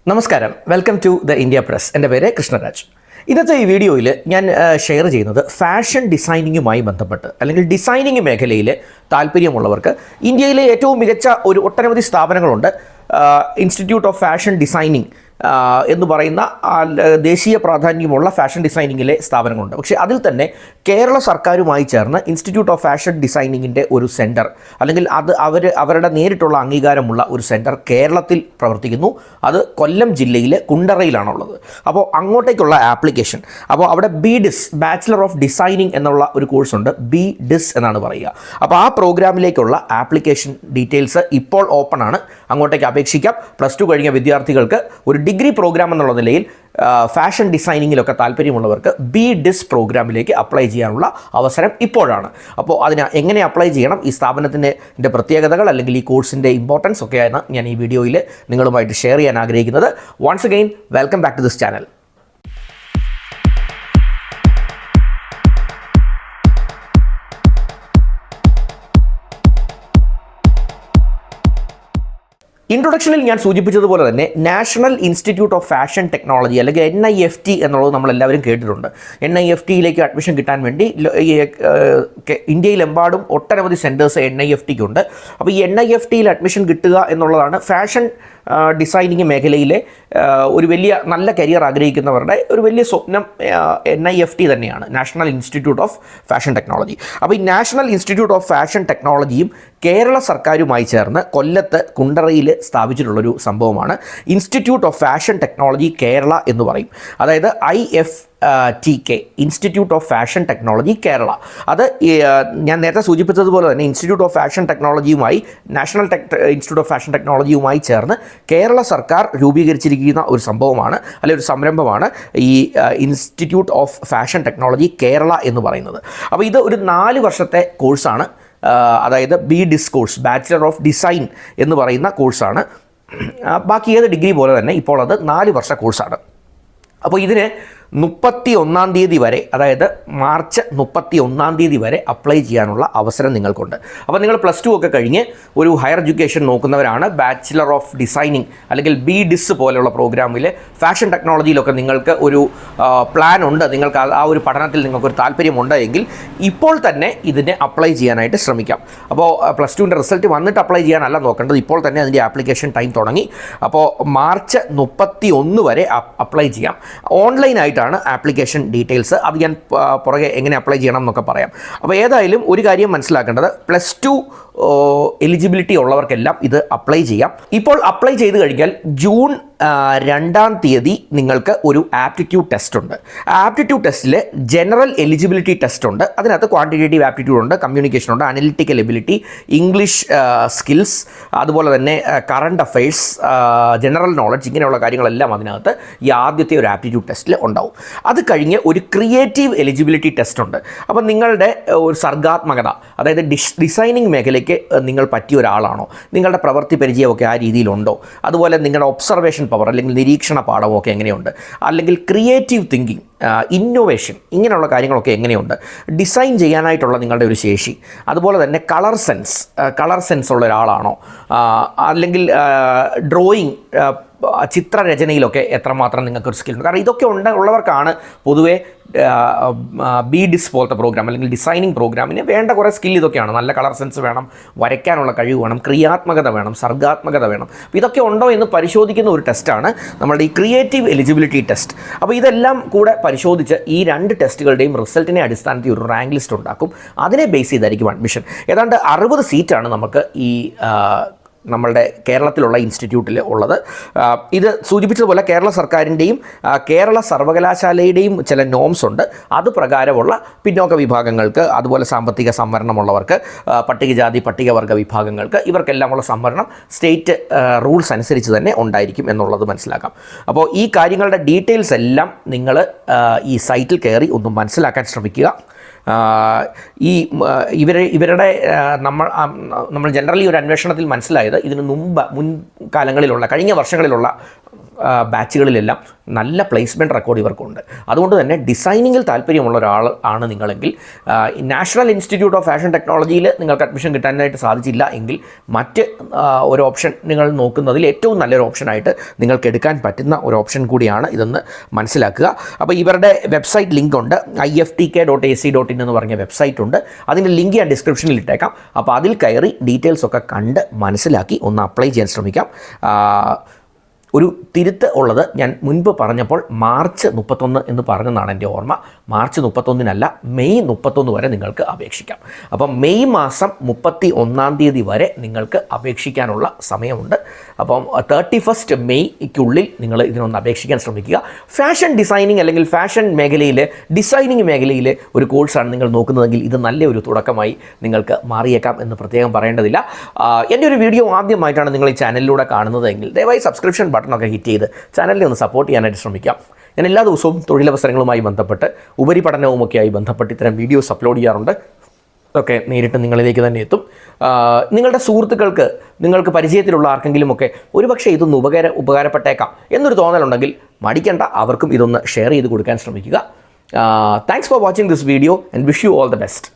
നമസ്കാരം, welcome to the India Press. എൻ്റെ പേര് കൃഷ്ണരാജ്. ഇന്നത്തെ ഈ വീഡിയോയിൽ ഞാൻ ഷെയർ ചെയ്യുന്നത് ഫാഷൻ ഡിസൈനിങ്ങുമായി ബന്ധപ്പെട്ട് അല്ലെങ്കിൽ ഡിസൈനിങ് മേഖലയിൽ താല്പര്യമുള്ളവർക്ക് ഇന്ത്യയിലെ ഏറ്റവും മികച്ച ഒട്ടനവധി സ്ഥാപനങ്ങളുണ്ട്. ഇൻസ്റ്റിറ്റ്യൂട്ട് ഓഫ് ഫാഷൻ ഡിസൈനിങ് എന്ന് പറയുന്ന ദേശീയ പ്രാധാന്യമുള്ള ഫാഷൻ ഡിസൈനിങ്ങിലെ സ്ഥാപനങ്ങളുണ്ട്. പക്ഷേ അതിൽ തന്നെ കേരള സർക്കാരുമായി ചേർന്ന് ഇൻസ്റ്റിറ്റ്യൂട്ട് ഓഫ് ഫാഷൻ ഡിസൈനിങ്ങിൻ്റെ ഒരു സെൻറ്റർ അല്ലെങ്കിൽ അവരുടെ നേരിട്ടുള്ള അംഗീകാരമുള്ള ഒരു സെൻറ്റർ കേരളത്തിൽ പ്രവർത്തിക്കുന്നു. അത് കൊല്ലം ജില്ലയിലെ കുണ്ടറയിലാണുള്ളത്. അപ്പോൾ അങ്ങോട്ടേക്കുള്ള ആപ്ലിക്കേഷൻ, അപ്പോൾ അവിടെ BDIS ബാച്ചിലർ ഓഫ് ഡിസൈനിങ് എന്നുള്ള ഒരു കോഴ്സുണ്ട്. BDIS എന്നാണ് പറയുക. അപ്പോൾ ആ പ്രോഗ്രാമിലേക്കുള്ള ആപ്ലിക്കേഷൻ ഡീറ്റെയിൽസ് ഇപ്പോൾ ഓപ്പൺ ആണ്. അങ്ങോട്ടേക്ക് അപേക്ഷിക്കാം. +2 കഴിഞ്ഞ വിദ്യാർത്ഥികൾക്ക് ഒരു ഡിഗ്രി പ്രോഗ്രാം എന്നുള്ള നിലയിൽ ഫാഷൻ ഡിസൈനിങ്ങിലൊക്കെ താല്പര്യമുള്ളവർക്ക് BDIS പ്രോഗ്രാമിലേക്ക് അപ്ലൈ ചെയ്യാനുള്ള അവസരം ഇപ്പോഴാണ്. അപ്പോൾ അതിന് എങ്ങനെ അപ്ലൈ ചെയ്യണം, ഈ സ്ഥാപനത്തിൻ്റെ പ്രത്യേകതകൾ അല്ലെങ്കിൽ ഈ കോഴ്സിൻ്റെ ഇമ്പോർട്ടൻസ് ഒക്കെയാണ് ഞാൻ ഈ വീഡിയോയിൽ നിങ്ങളുമായിട്ട് ഷെയർ ചെയ്യാൻ ആഗ്രഹിക്കുന്നത്. Once again welcome back to this channel. ഇൻട്രൊഡക്ഷനിൽ ഞാൻ സൂചിപ്പിച്ചതുപോലെ തന്നെ national institute of fashion technology അല്ലെങ്കിൽ NIFT എന്നുള്ളത് നമ്മളെല്ലാവരും കേട്ടിട്ടുണ്ട്. NIFTയിലേക്ക് അഡ്മിഷൻ കിട്ടാൻ വേണ്ടി ഇന്ത്യയിലെമ്പാടും ഒട്ടനവധി സെൻറ്റേഴ്സ് NIFTക്കുണ്ട്. അപ്പോൾ ഈ NIFTയിൽ അഡ്മിഷൻ കിട്ടുക എന്നുള്ളതാണ് ഫാഷൻ ഡിസൈനിങ് മേഖലയിലെ ഒരു വലിയ നല്ല കരിയർ ആഗ്രഹിക്കുന്നവരുടെ ഒരു വലിയ സ്വപ്നം. NIFT തന്നെയാണ്, national institute of fashion technology. അപ്പോൾ ഈ നാഷണൽ ഇൻസ്റ്റിറ്റ്യൂട്ട് ഓഫ് ഫാഷൻ ടെക്നോളജിയും കേരള സർക്കാരുമായി ചേർന്ന് കൊല്ലത്ത് കുണ്ടറയിൽ സ്ഥാപിച്ചിട്ടുള്ളൊരു സംഭവമാണ് institute of fashion technology Kerala എന്ന് പറയും. അതായത് IFTK, institute of fashion technology Kerala. അത് ഞാൻ നേരത്തെ സൂചിപ്പിച്ചതുപോലെ തന്നെ ഇൻസ്റ്റിറ്റ്യൂട്ട് ഓഫ് ഫാഷൻ ടെക്നോളജിയുമായി നാഷണൽ ഇൻസ്റ്റിറ്റ്യൂട്ട് ഓഫ് ഫാഷൻ ടെക്നോളജിയുമായി ചേർന്ന് കേരള സർക്കാർ രൂപീകരിച്ചിരിക്കുന്ന ഒരു സംഭവമാണ്, അല്ലെങ്കിൽ ഒരു സംരംഭമാണ് ഈ institute of fashion technology Kerala എന്ന് പറയുന്നത്. അപ്പോൾ ഇത് ഒരു 4 വർഷത്തെ കോഴ്സാണ്. അതായത് BDIS course, bachelor of design എന്ന് പറയുന്ന കോഴ്സാണ്. ബാക്കി ഏത് ഡിഗ്രി പോലെ തന്നെ ഇപ്പോൾ അത് 4 വർഷ കോഴ്സാണ്. അപ്പോൾ ഇതിന് 31-ാം തീയതി വരെ, അതായത് മാർച്ച് 31-ാം തീയതി വരെ അപ്ലൈ ചെയ്യാനുള്ള അവസരം നിങ്ങൾക്കുണ്ട്. അപ്പോൾ നിങ്ങൾ +2 ഒക്കെ കഴിഞ്ഞ് ഒരു ഹയർ എഡ്യൂക്കേഷൻ നോക്കുന്നവരാണ്, ബാച്ചിലർ ഓഫ് ഡിസൈനിങ് അല്ലെങ്കിൽ BDIS പോലെയുള്ള പ്രോഗ്രാമിൽ ഫാഷൻ ടെക്നോളജിയിലൊക്കെ നിങ്ങൾക്ക് ഒരു പ്ലാൻ ഉണ്ട്, നിങ്ങൾക്ക് ആ ഒരു പഠനത്തിൽ നിങ്ങൾക്കൊരു താല്പര്യമുണ്ട് എങ്കിൽ ഇപ്പോൾ തന്നെ ഇതിനെ അപ്ലൈ ചെയ്യാനായിട്ട് ശ്രമിക്കാം. അപ്പോൾ +2ൻ്റെ റിസൾട്ട് വന്നിട്ട് അപ്ലൈ ചെയ്യാനല്ല നോക്കേണ്ടത്, ഇപ്പോൾ തന്നെ അതിൻ്റെ ആപ്ലിക്കേഷൻ ടൈം തുടങ്ങി. അപ്പോൾ മാർച്ച് 31 വരെ അപ്ലൈ ചെയ്യാം. ഓൺലൈനായിട്ട് ആപ്ലിക്കേഷൻ ഡീറ്റെയിൽസ് അത് ഞാൻ പുറകെ എങ്ങനെ അപ്ലൈ ചെയ്യണം എന്നൊക്കെ പറയാം. അപ്പോൾ ഏതായാലും ഒരു കാര്യം മനസ്സിലാക്കേണ്ടത്, +2 എലിജിബിലിറ്റി ഉള്ളവർക്കെല്ലാം ഇത് അപ്ലൈ ചെയ്യാം. ഇപ്പോൾ അപ്ലൈ ചെയ്ത് കഴിഞ്ഞാൽ ജൂൺ 2-ാം തീയതി നിങ്ങൾക്ക് ഒരു ആപ്റ്റിറ്റ്യൂഡ് ടെസ്റ്റ് ഉണ്ട്. ആപ്റ്റിറ്റ്യൂഡ് ടെസ്റ്റിൽ ജനറൽ എലിജിബിലിറ്റി ടെസ്റ്റ് ഉണ്ട്. അതിനകത്ത് ക്വാണ്ടിറ്റേറ്റീവ് ആപ്റ്റിറ്റ്യൂഡ് ഉണ്ട്, കമ്മ്യൂണിക്കേഷൻ ഉണ്ട്, അനലിറ്റിക്കൽ എബിലിറ്റി, ഇംഗ്ലീഷ് സ്കിൽസ്, അതുപോലെ തന്നെ കറണ്ട് അഫയേഴ്സ്, ജനറൽ നോളജ്, ഇങ്ങനെയുള്ള കാര്യങ്ങളെല്ലാം അതിനകത്ത് ഈ ആദ്യത്തെ ഒരു ആപ്റ്റിറ്റ്യൂഡ് ടെസ്റ്റിൽ ഉണ്ടാവും. അത് കഴിഞ്ഞ് ഒരു ക്രിയേറ്റീവ് എലിജിബിലിറ്റി ടെസ്റ്റ് ഉണ്ട്. അപ്പോൾ നിങ്ങളുടെ ഒരു സർഗാത്മകത, അതായത് ഡിസൈനിങ് മേഖലയ്ക്ക് നിങ്ങൾ പറ്റിയ ഒരാളാണോ, നിങ്ങളുടെ പ്രവൃത്തി പരിചയമൊക്കെ ആ രീതിയിലുണ്ടോ, അതുപോലെ നിങ്ങളുടെ ഒബ്സർവേഷൻ പവർ അല്ലെങ്കിൽ നിരീക്ഷണ പാഠമൊക്കെ എങ്ങനെയുണ്ട്, അല്ലെങ്കിൽ ക്രിയേറ്റീവ് തിങ്കിങ്, ഇന്നോവേഷൻ, ഇങ്ങനെയുള്ള കാര്യങ്ങളൊക്കെ എങ്ങനെയുണ്ട്, ഡിസൈൻ ചെയ്യാനായിട്ടുള്ള നിങ്ങളുടെ ഒരു ശേഷി, അതുപോലെ തന്നെ കളർ സെൻസ് ഉള്ള ഒരാളാണോ, അല്ലെങ്കിൽ ഡ്രോയിങ്, ചിത്രരചനയിലൊക്കെ എത്രമാത്രം നിങ്ങൾക്കൊരു സ്കില്ലുണ്ട്. കാരണം ഇതൊക്കെ ഉള്ളവർക്കാണ് പൊതുവേ BDIS പോലത്തെ പ്രോഗ്രാം അല്ലെങ്കിൽ ഡിസൈനിങ് പ്രോഗ്രാമിന് വേണ്ട കുറേ സ്കിൽ ഇതൊക്കെയാണ്. നല്ല കളർ സെൻസ് വേണം, വരയ്ക്കാനുള്ള കഴിവ് വേണം, ക്രിയാത്മകത വേണം, സർഗാത്മകത വേണം. അപ്പോൾ ഇതൊക്കെ ഉണ്ടോ എന്ന് പരിശോധിക്കുന്ന ഒരു ടെസ്റ്റാണ് നമ്മളുടെ ഈ ക്രിയേറ്റീവ് എലിജിബിലിറ്റി ടെസ്റ്റ്. അപ്പോൾ ഇതെല്ലാം കൂടെ പരിശോധിച്ച് ഈ 2 ടെസ്റ്റുകളുടെയും റിസൾട്ടിനെ അടിസ്ഥാനത്തിൽ ഒരു റാങ്ക് ലിസ്റ്റ് ഉണ്ടാക്കും. അതിനെ ബേസ് ചെയ്തായിരിക്കും അഡ്മിഷൻ. ഏതാണ്ട് 60 സീറ്റാണ് നമുക്ക് ഈ നമ്മളുടെ കേരളത്തിലുള്ള ഇൻസ്റ്റിറ്റ്യൂട്ടിൽ ഉള്ളത്. ഇത് സൂചിപ്പിച്ചതുപോലെ കേരള സർക്കാരിൻ്റെയും കേരള സർവകലാശാലയുടെയും ചില നോംസ് ഉണ്ട്. അത് പ്രകാരമുള്ള പിന്നോക്ക വിഭാഗങ്ങൾക്ക്, അതുപോലെ സാമ്പത്തിക സംവരണമുള്ളവർക്ക്, പട്ടികജാതി പട്ടികവർഗ വിഭാഗങ്ങൾക്ക്, ഇവർക്കെല്ലാമുള്ള സംവരണം സ്റ്റേറ്റ് റൂൾസ് അനുസരിച്ച് തന്നെ ഉണ്ടായിരിക്കും എന്നുള്ളത് മനസ്സിലാക്കാം. അപ്പോൾ ഈ കാര്യങ്ങളുടെ ഡീറ്റെയിൽസ് എല്ലാം നിങ്ങൾ ഈ സൈറ്റിൽ കയറി ഒന്ന് മനസ്സിലാക്കാൻ ശ്രമിക്കുക. ഇവരുടെ നമ്മൾ ജനറലി ഒരു അന്വേഷണത്തിൽ മനസ്സിലായത്, ഇതിന് മുൻകാലങ്ങളിലുള്ള കഴിഞ്ഞ വർഷങ്ങളിലുള്ള ബാച്ചുകളിലെല്ലാം നല്ല പ്ലേസ്മെൻറ്റ് റെക്കോർഡ് ഇവർക്കുണ്ട്. അതുകൊണ്ട് തന്നെ ഡിസൈനിങ്ങിൽ താല്പര്യമുള്ള ഒരാൾ ആണ് നിങ്ങളെങ്കിൽ നാഷണൽ ഇൻസ്റ്റിറ്റ്യൂട്ട് ഓഫ് ഫാഷൻ ടെക്നോളജിയിൽ നിങ്ങൾക്ക് അഡ്മിഷൻ കിട്ടാനായിട്ട് സാധിച്ചില്ല എങ്കിൽ മറ്റ് ഒരു ഓപ്ഷൻ നിങ്ങൾ നോക്കുന്നതിൽ ഏറ്റവും നല്ലൊരു ഓപ്ഷനായിട്ട് നിങ്ങൾക്ക് എടുക്കാൻ പറ്റുന്ന ഒരു ഓപ്ഷൻ കൂടിയാണ് ഇതെന്ന് മനസ്സിലാക്കുക. അപ്പോൾ ഇവരുടെ വെബ്സൈറ്റ് ലിങ്ക് ഉണ്ട്, iftk.ac.in എന്ന് പറഞ്ഞ വെബ്സൈറ്റ് ഉണ്ട്. അതിൻ്റെ ലിങ്ക് ഞാൻ ഡിസ്ക്രിപ്ഷനിൽ ഇട്ടേക്കാം. അപ്പോൾ അതിൽ കയറി ഡീറ്റെയിൽസ് ഒക്കെ കണ്ട് മനസ്സിലാക്കി ഒന്ന് അപ്ലൈ ചെയ്യാൻ ശ്രമിക്കാം. ഒരു തിരുത്ത് ഉള്ളത്, ഞാൻ മുൻപ് പറഞ്ഞപ്പോൾ മാർച്ച് 31 എന്ന് പറഞ്ഞതാണ് എൻ്റെ ഓർമ്മ. മാർച്ച് 31 മെയ് 31 വരെ നിങ്ങൾക്ക് അപേക്ഷിക്കാം. അപ്പം മെയ് മാസം 31 വരെ നിങ്ങൾക്ക് അപേക്ഷിക്കാനുള്ള സമയമുണ്ട്. അപ്പം 31 മെയ്ക്കുള്ളിൽ നിങ്ങൾ ഇതിനൊന്ന് അപേക്ഷിക്കാൻ ശ്രമിക്കുക. ഫാഷൻ ഡിസൈനിങ് അല്ലെങ്കിൽ ഫാഷൻ മേഖലയിൽ ഡിസൈനിങ് മേഖലയിൽ ഒരു കോഴ്സാണ് നിങ്ങൾ നോക്കുന്നതെങ്കിൽ ഇത് നല്ലൊരു തുടക്കമായി നിങ്ങൾക്ക് മാറിയേക്കാം എന്ന് പ്രത്യേകം പറയേണ്ടതില്ല. എൻ്റെ ഒരു വീഡിയോ ആദ്യമായിട്ടാണ് നിങ്ങൾ ഈ ചാനലിലൂടെ കാണുന്നതെങ്കിൽ ദയവായി സബ്സ്ക്രിപ്ഷൻ ബട്ടണൊക്കെ ഹിറ്റ് ചെയ്ത് ചാനലിനെ ഒന്ന് സപ്പോർട്ട് ചെയ്യാനായിട്ട് ശ്രമിക്കാം. ഞാൻ എല്ലാ ദിവസവും തൊഴിലവസരങ്ങളുമായി ബന്ധപ്പെട്ട് ഉപരിപഠനവുമൊക്കെയായി ബന്ധപ്പെട്ട് ഇത്തരം വീഡിയോസ് അപ്ലോഡ് ചെയ്യാറുണ്ട്. ഒക്കെ നേരിട്ട് നിങ്ങളിലേക്ക് തന്നെ എത്തും. നിങ്ങളുടെ സുഹൃത്തുക്കൾക്ക്, നിങ്ങൾക്ക് പരിചയത്തിലുള്ള ആർക്കെങ്കിലുമൊക്കെ ഒരുപക്ഷെ ഇതൊന്ന് ഉപകാരപ്പെട്ടേക്കാം എന്നൊരു തോന്നലുണ്ടെങ്കിൽ മടിക്കേണ്ട, അവർക്കും ഇതൊന്ന് ഷെയർ ചെയ്ത് കൊടുക്കാൻ ശ്രമിക്കുക. Thanks for watching this video and wish you all the best.